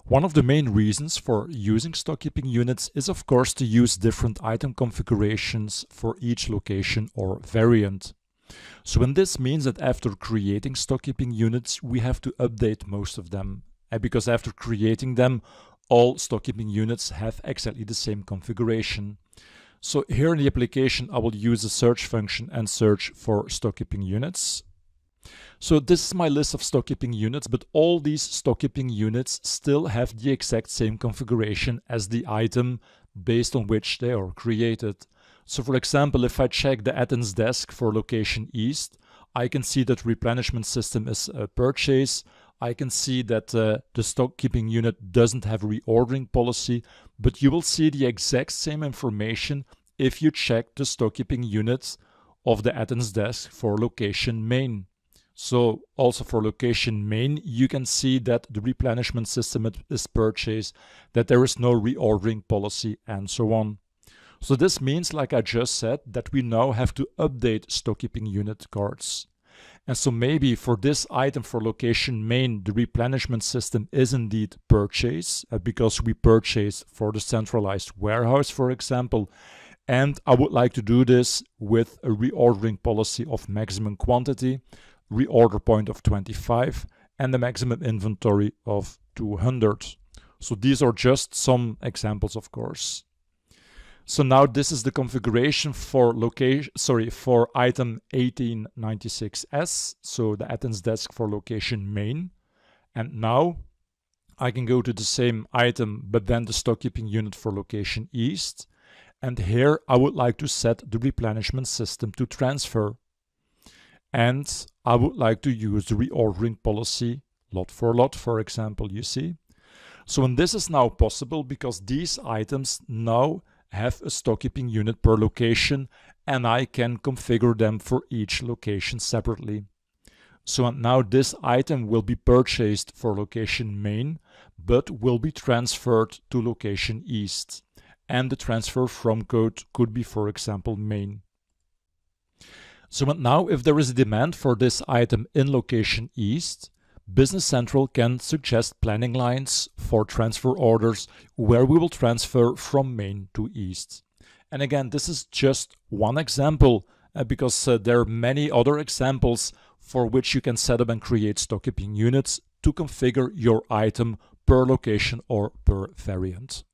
One of the main reasons for using stockkeeping units is of course to use different item configurations for each location or variant. So and this means that after creating stockkeeping units, we have to update most of them. And because after creating them, all stockkeeping units have exactly the same configuration. So here in the application, I will use the search function and search for stockkeeping units. So this is my list of stockkeeping units, but all these stockkeeping units still have the exact same configuration as the item based on which they are created. So for example, if I check the Athens desk for location East, I can see that replenishment system is purchase. I can see that the stockkeeping unit doesn't have a reordering policy, but you will see the exact same information if you check the stockkeeping units of the Athens desk for location main. So also for location main, you can see that the replenishment system is purchased, that there is no reordering policy, and so on. So this means, like I just said, that we now have to update stockkeeping unit cards. And so maybe for this item for location main, the replenishment system is indeed purchase because we purchase for the centralized warehouse, for example. And I would like to do this with a reordering policy of maximum quantity, reorder point of 25, and the maximum inventory of 200. So these are just some examples, of course. So now this is the configuration for for item 1896S, so the Athens desk for location main. And now I can go to the same item, but then the stockkeeping unit for location East. And here I would like to set the replenishment system to transfer. And I would like to use the reordering policy lot, for example, you see. So and this is now possible because these items now have a stockkeeping unit per location, and I can configure them for each location separately. So now this item will be purchased for location main, but will be transferred to location East. And the transfer from code could be, for example, main. So now if there is a demand for this item in location East, Business Central can suggest planning lines for transfer orders where we will transfer from main to East. And again, this is just one example because there are many other examples for which you can set up and create stockkeeping units to configure your item per location or per variant.